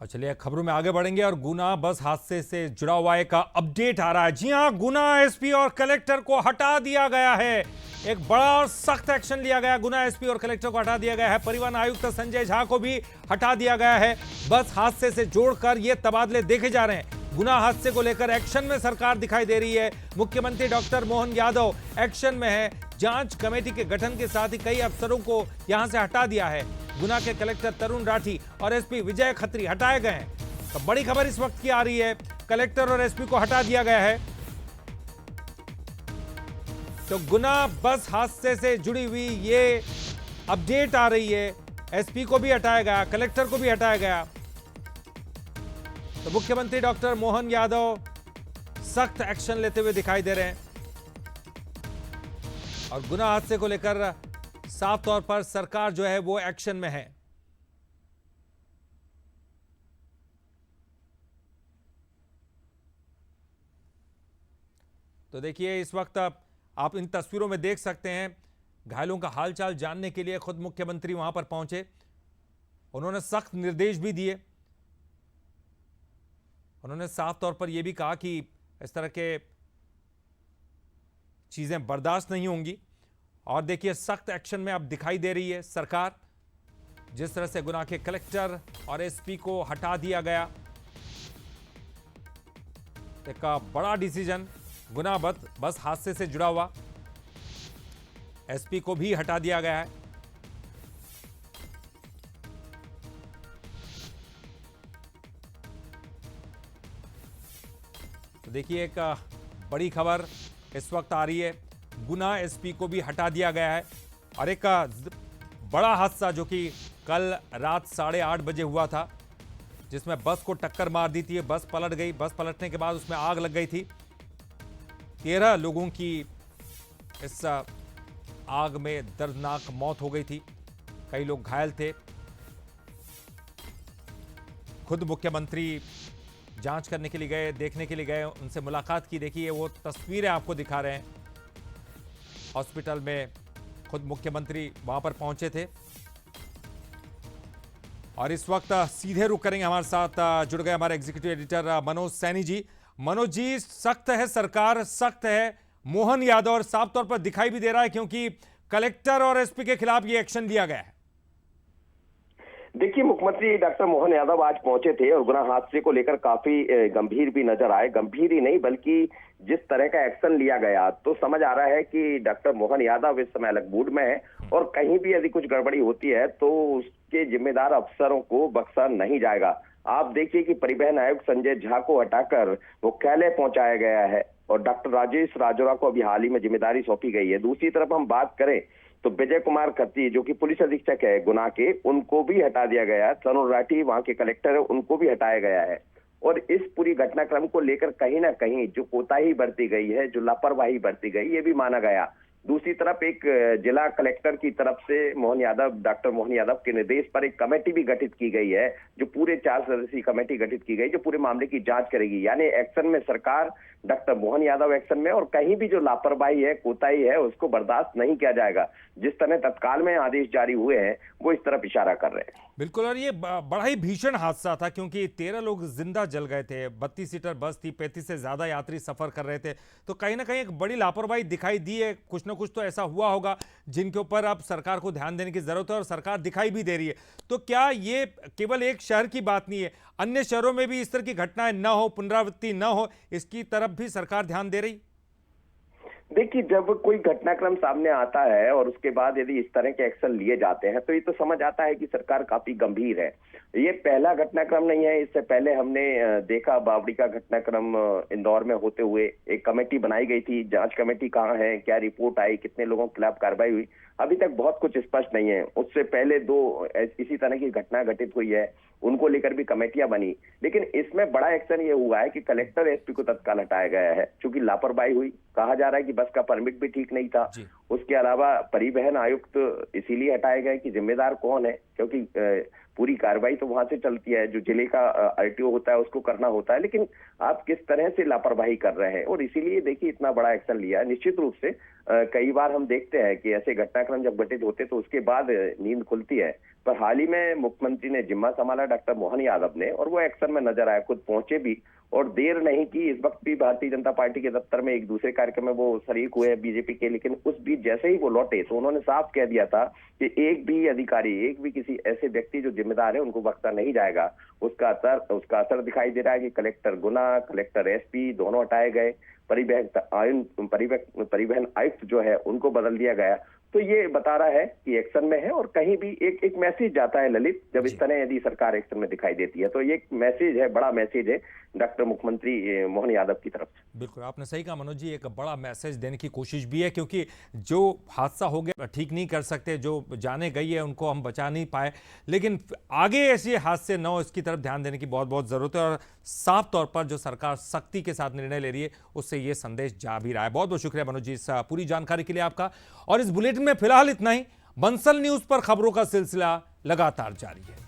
और चलिए खबरों में आगे बढ़ेंगे और गुना बस हादसे से जुड़ा हुआ एक अपडेट आ रहा है। जी हां, गुना एसपी और कलेक्टर को हटा दिया गया है। एक बड़ा और सख्त एक्शन लिया गया। गुना एसपी और कलेक्टर को हटा दिया गया है। परिवहन आयुक्त संजय झा को भी हटा दिया गया है। बस हादसे से जोड़कर ये तबादले देखे जा रहे हैं। गुना हादसे को लेकर एक्शन में सरकार दिखाई दे रही है। मुख्यमंत्री डॉक्टर मोहन यादव एक्शन में है। जांच कमेटी के गठन के साथ ही कई अफसरों को यहां से हटा दिया है। गुना के कलेक्टर तरुण राठी और एसपी विजय खत्री हटाए गए हैं। तो बड़ी खबर इस वक्त की आ रही है, कलेक्टर और एसपी को हटा दिया गया है। तो गुना बस हादसे से जुड़ी हुई ये अपडेट आ रही है। एसपी को भी हटाया गया, कलेक्टर को भी हटाया गया। तो मुख्यमंत्री डॉक्टर मोहन यादव सख्त एक्शन लेते हुए दिखाई दे रहे हैं और गुना हादसे को लेकर साफ तौर पर सरकार जो है वो एक्शन में है। तो देखिए इस वक्त आप इन तस्वीरों में देख सकते हैं, घायलों का हालचाल जानने के लिए खुद मुख्यमंत्री वहां पर पहुंचे। उन्होंने सख्त निर्देश भी दिए। उन्होंने साफ तौर पर यह भी कहा कि इस तरह के चीजें बर्दाश्त नहीं होंगी। और देखिए सख्त एक्शन में अब दिखाई दे रही है सरकार। जिस तरह से गुना के कलेक्टर और एसपी को हटा दिया गया, एक बड़ा डिसीजन गुना बस हादसे से जुड़ा हुआ। एसपी को भी हटा दिया गया है। तो देखिए एक बड़ी खबर इस वक्त आ रही है। गुना एसपी को भी हटा दिया गया है। और एक बड़ा हादसा जो कि कल रात 8:30 बजे हुआ था, जिसमें बस को टक्कर मार दी थी। बस पलट गई। बस पलटने के बाद उसमें आग लग गई थी। 13 लोगों की इस आग में दर्दनाक मौत हो गई थी। कई लोग घायल थे। खुद मुख्यमंत्री जांच करने के लिए गए, देखने के लिए गए, उनसे मुलाकात की। देखिए वो तस्वीरें आपको दिखा रहे हैं। हॉस्पिटल में खुद मुख्यमंत्री वहां पर पहुंचे थे। और इस वक्त सीधे रुक करेंगे, हमारे साथ जुड़ गए हमारे एग्जीक्यूटिव एडिटर मनोज सैनी जी। मनोज जी, सख्त है सरकार, सख्त है मोहन यादव और साफ तौर पर दिखाई भी दे रहा है क्योंकि कलेक्टर और एसपी के खिलाफ ये एक्शन लिया गया है। देखिए, मुख्यमंत्री डॉक्टर मोहन यादव आज पहुंचे थे और गुना हादसे को लेकर काफी गंभीर भी नजर आए। गंभीर ही नहीं बल्कि जिस तरह का एक्शन लिया गया तो समझ आ रहा है कि डॉक्टर मोहन यादव इस समय अलग मूड में है और कहीं भी यदि कुछ गड़बड़ी होती है तो उसके जिम्मेदार अफसरों को बख्शा नहीं जाएगा। आप देखिए कि परिवहन आयुक्त संजय झा को हटाकर मुख्यालय पहुंचाया गया है और डॉक्टर राजेश राजौरा को अभी हाल ही में जिम्मेदारी सौंपी गई है। दूसरी तरफ हम बात करें तो विजय कुमार खत्री जो कि पुलिस अधीक्षक है गुना के, उनको भी हटा दिया गया है। तरुण राठी वहां के कलेक्टर है, उनको भी हटाया गया है। और इस पूरी घटनाक्रम को लेकर कहीं ना कहीं जो कोताही बरती गई है, जो लापरवाही बरती गई, ये भी माना गया। दूसरी तरफ एक जिला कलेक्टर की तरफ से डॉक्टर मोहन यादव के निर्देश पर एक कमेटी भी गठित की गई है, जो पूरे 4 सदस्यीय कमेटी गठित की गई जो पूरे मामले की जांच करेगी। यानी एक्शन में सरकार, डॉक्टर मोहन यादव एक्शन में, और कहीं भी जो लापरवाही है, कोताही है, उसको बर्दाश्त नहीं किया जाएगा। जिस तरह तत्काल में आदेश जारी हुए हैं वो इस तरफ इशारा कर रहे हैं। बिल्कुल। और ये बड़ा ही भीषण हादसा था क्योंकि 13 लोग जिंदा जल गए थे। 32 सीटर बस थी, 35 से ज्यादा यात्री सफर कर रहे थे। तो कहीं ना कहीं एक बड़ी लापरवाही दिखाई दी है। कुछ ना कुछ तो ऐसा हुआ होगा जिनके ऊपर अब सरकार को ध्यान देने की जरूरत है और सरकार दिखाई भी दे रही है। तो क्या ये केवल एक शहर की बात नहीं है, अन्य शहरों में भी इस तरह की घटनाएं न हो, पुनरावृत्ति न हो, इसकी तरफ भी सरकार ध्यान दे रही? देखिए, जब कोई घटनाक्रम सामने आता है और उसके बाद यदि इस तरह के एक्शन लिए जाते हैं तो ये तो समझ आता है कि सरकार काफी गंभीर है। ये पहला घटनाक्रम नहीं है। इससे पहले हमने देखा बावड़ी का घटनाक्रम इंदौर में होते हुए। एक कमेटी बनाई गई थी, जांच कमेटी कहाँ है, क्या रिपोर्ट आई, कितने लोगों के खिलाफ कार्रवाई हुई, अभी तक बहुत कुछ स्पष्ट नहीं है। उससे पहले 2 इसी तरह की घटना घटित हुई है, उनको लेकर भी कमेटियां बनी। लेकिन इसमें बड़ा एक्शन ये हुआ है कि कलेक्टर एसपी को तत्काल हटाया गया है क्योंकि लापरवाही हुई। कहा जा रहा है कि बस का परमिट भी ठीक नहीं था। उसके अलावा परिवहन आयुक्त इसीलिए हटाए गए कि जिम्मेदार कौन है, क्योंकि पूरी कार्रवाई तो वहां से चलती है, जो जिले का आरटीओ होता है उसको करना होता है। लेकिन आप किस तरह से लापरवाही कर रहे हैं, और इसीलिए देखिए इतना बड़ा एक्शन लिया है। निश्चित रूप से कई बार हम देखते हैं कि ऐसे घटनाक्रम जब घटित होते तो उसके बाद नींद खुलती है, पर हाल ही में मुख्यमंत्री ने जिम्मा संभाला डॉक्टर मोहन यादव ने, और वो एक्शन में नजर आए, खुद पहुंचे भी और देर नहीं की। इस वक्त भी भारतीय जनता पार्टी के दफ्तर में एक दूसरे कार्यक्रम में वो शरीक हुए बीजेपी के, लेकिन उस बीच जैसे ही वो लौटे तो उन्होंने साफ कह दिया था कि एक भी अधिकारी, एक भी किसी ऐसे व्यक्ति जो जिम्मेदार है उनको बख्शा नहीं जाएगा। उसका असर दिखाई दे रहा है कि कलेक्टर गुना, कलेक्टर एसपी दोनों हटाए गए, परिवहन आयुक्त जो है उनको बदल दिया गया। तो ये बता रहा है कि एक्शन में है, और कहीं भी एक मैसेज जाता है ललित, जब इस तरह यदि सरकार एक्शन में दिखाई देती है तो ये एक मैसेज है, बड़ा मैसेज है डॉक्टर मुख्यमंत्री मोहन यादव की तरफ से। बिल्कुल आपने सही कहा मनोज जी, एक बड़ा मैसेज देने की कोशिश भी है, क्योंकि जो हादसा हो गया ठीक नहीं कर सकते, जो जाने गई है उनको हम बचा नहीं पाए, लेकिन आगे ऐसे हादसे न हो इसकी तरफ ध्यान देने की बहुत बहुत जरूरत है। और साफ तौर पर जो सरकार सख्ती के साथ निर्णय ले रही है उससे ये संदेश जा भी रहा है। बहुत बहुत शुक्रिया मनोज जी इस पूरी जानकारी के लिए आपका। और इस बुलेटिन में फिलहाल इतना ही। बंसल न्यूज पर खबरों का सिलसिला लगातार जारी है।